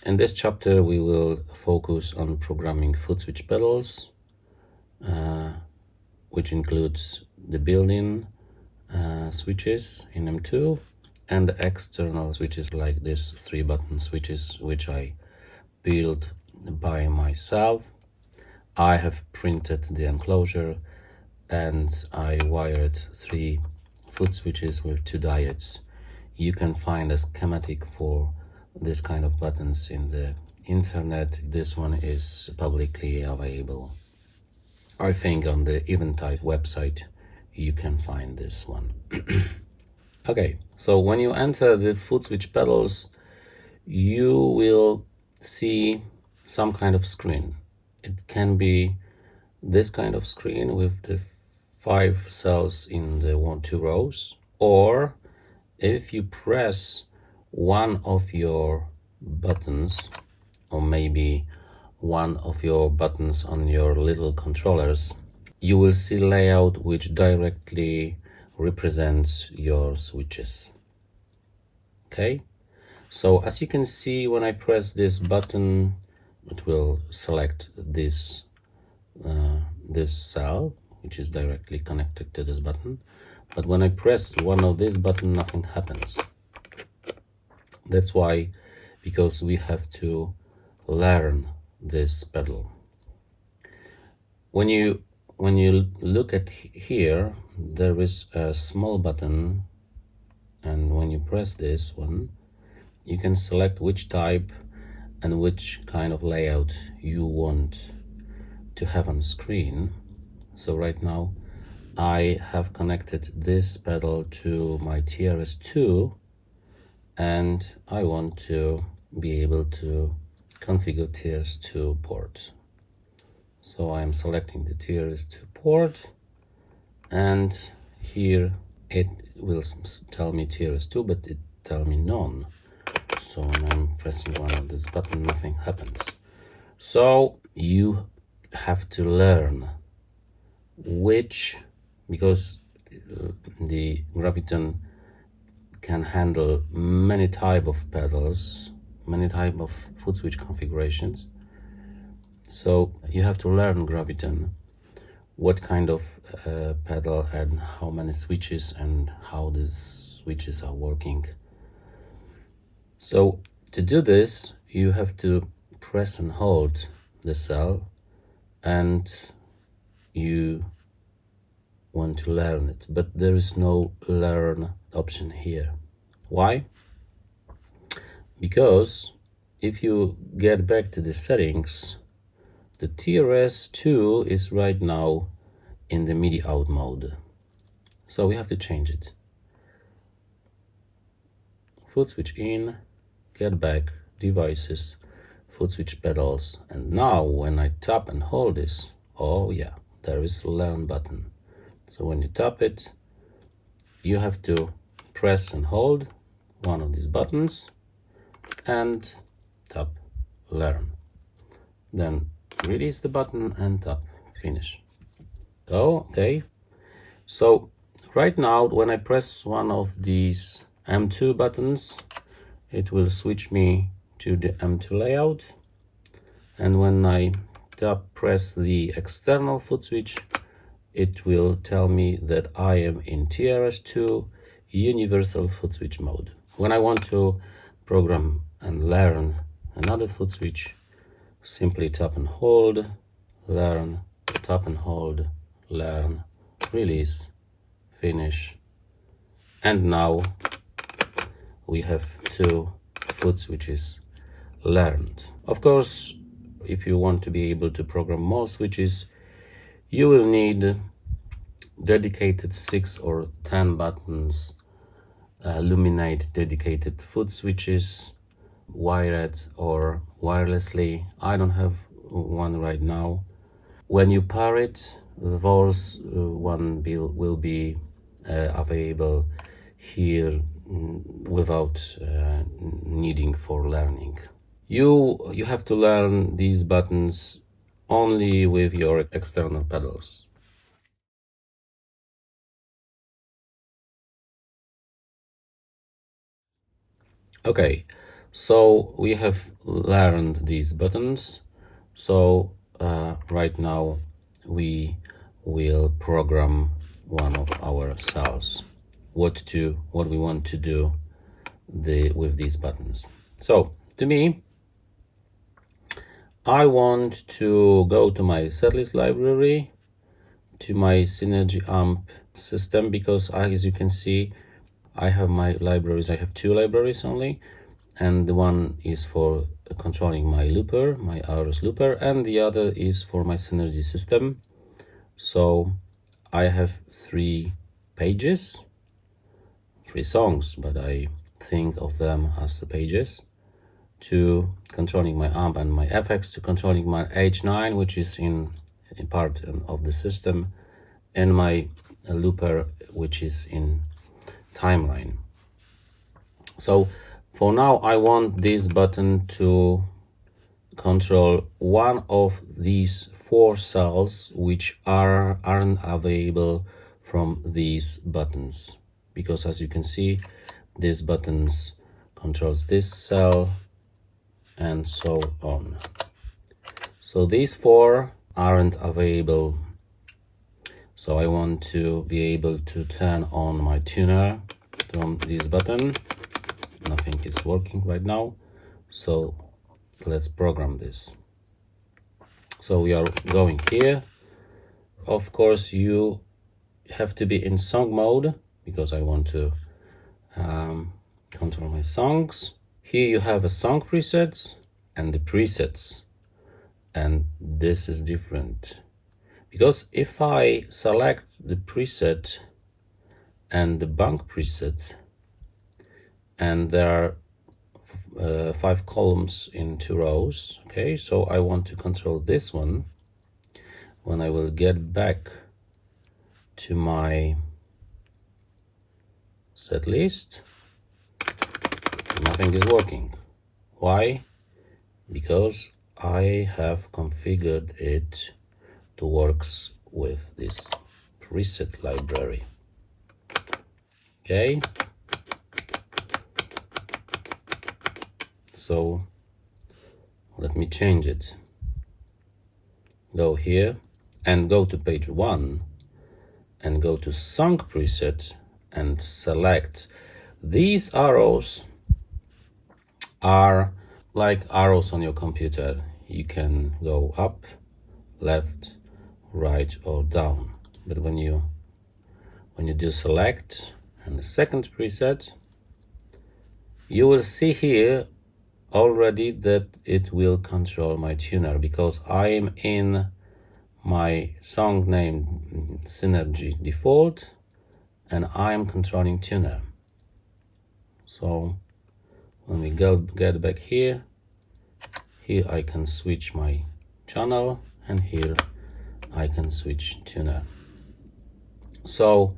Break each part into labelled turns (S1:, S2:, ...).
S1: In this chapter, we will focus on programming Footswitch Pedals, which includes the built-in switches in M2 and the external switches like this 3-button switches, which I built by myself. I have printed the enclosure and I wired 3 foot switches with 2 diodes. You can find a schematic for this kind of buttons in the internet. This one is publicly available. I think on the Eventide website you can find this one. Okay, so when you enter the Footswitch Pedals, you will see some kind of screen. It can be this kind of screen with the 5 cells in the 2 rows, or if you press one of your buttons, or maybe one of your buttons on your little controllers, you will see layout which directly represents your switches. Okay, so as you can see, when I press this button, it will select this cell which is directly connected to this button. But when I press one of these buttons, nothing happens. That's why, because we have to learn this pedal. When you look at here, there is a small button, and when you press this one, you can select which type and which kind of layout you want to have on screen. So right now I have connected this pedal to my TRS-2 and I want to be able to configure TRS-2 port. So I'm selecting the TRS-2 port, and here it will tell me TRS-2, but it tell me none. So when I'm pressing one of this button, nothing happens. So you have to learn which, because the Graviton can handle many type of pedals, many type of foot switch configurations. So you have to learn Graviton, what kind of pedal and how many switches and how these switches are working. So to do this, you have to press and hold the cell, and you want to learn it, but there is no learn option here. Why? Because if you get back to the settings, the TRS-2 is right now in the MIDI out mode. So we have to change it. Foot switch in, get back, devices, foot switch pedals, and now when I tap and hold this, oh yeah, there is a learn button. So when you tap it, you have to press and hold one of these buttons and tap learn. Then release the button and tap finish. Go, okay. So right now, when I press one of these M2 buttons, it will switch me to the M2 layout. And when I press the external foot switch, it will tell me that I am in TRS-2 universal foot switch mode. When I want to program and learn another foot switch, simply tap and hold, learn, tap and hold, learn, release, finish. And now we have 2 foot switches learned. Of course, if you want to be able to program more switches, you will need dedicated 6 or 10 buttons, illuminate dedicated foot switches, wired or wirelessly. I don't have one right now. When you pair it, those one will be available here without needing for learning. You have to learn these buttons only with your external pedals. Okay, So we have learned these buttons. So right now we will program one of our cells, what we want to do with these buttons. So to me, I want to go to my setlist library, to my Synergy amp system, because as you can see, I have my libraries. I have two libraries only, and the one is for controlling my looper, my RS looper, and the other is for my Synergy system. So I have 3 pages, 3 songs, but I think of them as the pages, to controlling my amp and my effects, to controlling my H9, which is in part of the system, and my looper, which is in timeline. So for now, I want this button to control one of these 4 cells which aren't available from these buttons, because as you can see, these buttons controls this cell and so on. So these 4 aren't available. So I want to be able to turn on my tuner from this button. Nothing is working right now. So let's program this. So we are going here. Of course, you have to be in song mode, because I want to control my songs. Here you have a song presets and the presets, and this is different, because if I select the preset and the bank preset, and there are 5 columns in 2 rows, okay, so I want to control this one. When I will get back to my set list, nothing is working. Why? Because I have configured it to works with this preset library. Okay, so let me change it. Go here and go to page 1 and go to song preset and select. These arrows are like arrows on your computer. You can go up, left, right, or down. But when you do select and the second preset, you will see here already that it will control my tuner, because I am in my song name Synergy default and I am controlling tuner. So when we get back here I can switch my channel, and here I can switch tuner. So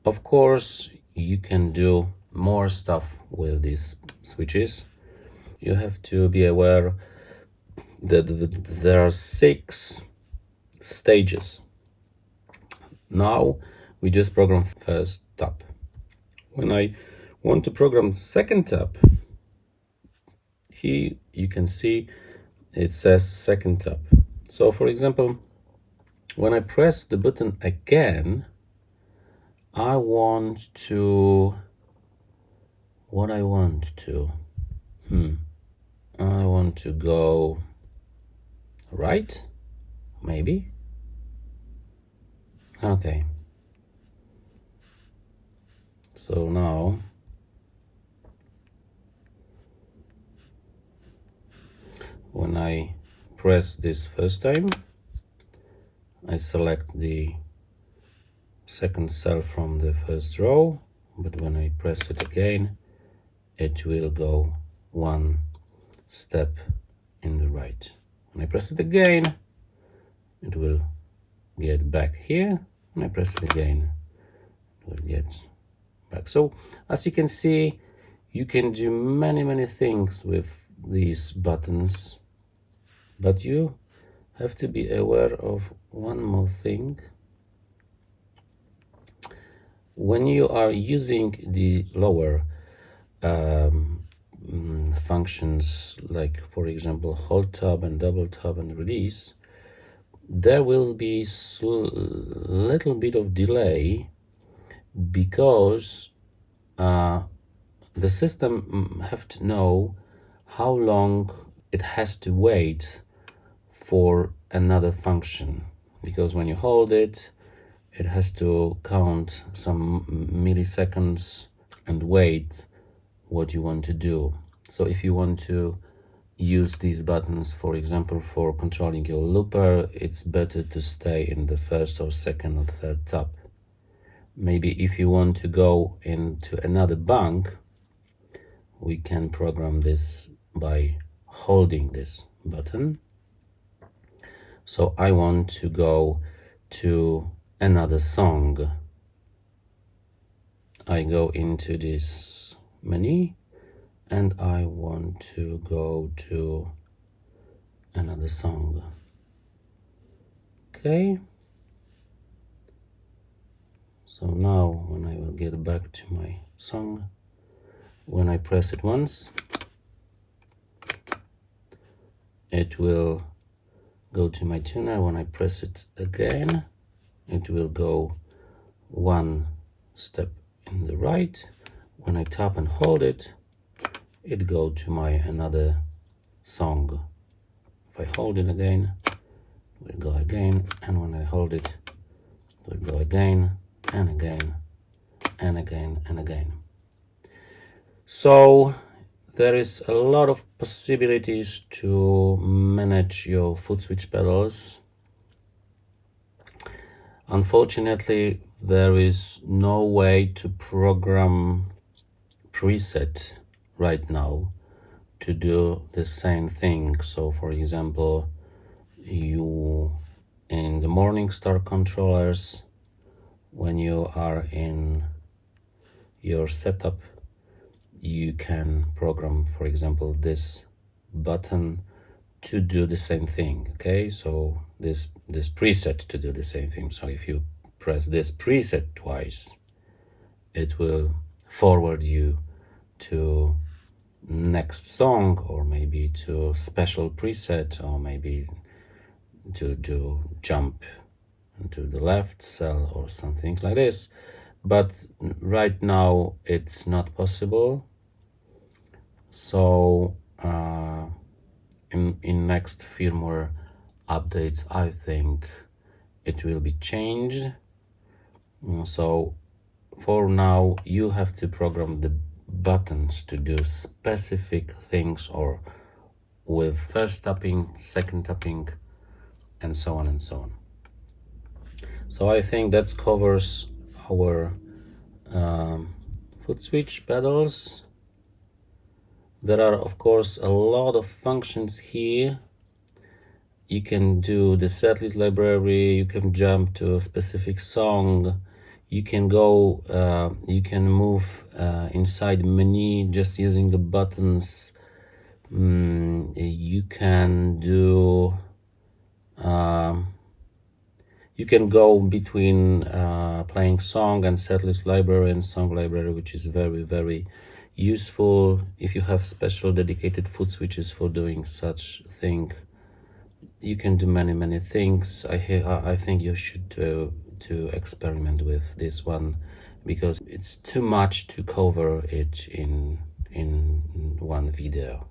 S1: of course you can do more stuff with these switches. You have to be aware that there are 6 stages. Now we just program first tap. When I want to program second tap, here you can see it says second tap. So for example, when I press the button again, I want to go right, maybe. Okay, so now when I press this first time, I select the second cell from the first row, but when I press it again, it will go 1 step in the right. When I press it again, it will get back here. When I press it again, it will get back. So as you can see, you can do many things with these buttons, but you have to be aware of one more thing. When you are using the lower functions like, for example, hold tab and double tab and release, there will be little bit of delay, because the system have to know how long it has to wait for another function, because when you hold it, it has to count some milliseconds and wait what you want to do. So if you want to use these buttons, for example, for controlling your looper, it's better to stay in the first or second or third tab. Maybe if you want to go into another bank, we can program this by holding this button. So I want to go to another song. I go into this menu and I want to go to another song. Okay. So now when I will get back to my song, when I press it once, it will go to my tuner. When I press it again, it will go one step in the right. When I tap and hold it, it go to my another song. If I hold it again, it will go again, and when I hold it, it will go again and again and again and again. So there is a lot of possibilities to manage your Footswitch pedals. Unfortunately, there is no way to program preset right now to do the same thing. So for example, you in the Morningstar controllers, when you are in your setup, you can program, for example, this button to do the same thing. Okay, so this preset to do the same thing. So if you press this preset twice, it will forward you to next song, or maybe to special preset, or maybe to do jump to the left cell or something like this. But right now it's not possible. So in next firmware updates, I think it will be changed. So for now, you have to program the buttons to do specific things, or with first tapping, second tapping, and so on and so on. So I think that covers our Footswitch pedals. There are, of course, a lot of functions here. You can do the setlist library, you can jump to a specific song, you can go, you can move inside menu just using the buttons. You can do, you can go between playing song and setlist library and song library, which is very, very useful if you have special dedicated foot switches for doing such thing. You can do many things. I think you should to experiment with this one, because it's too much to cover it in one video.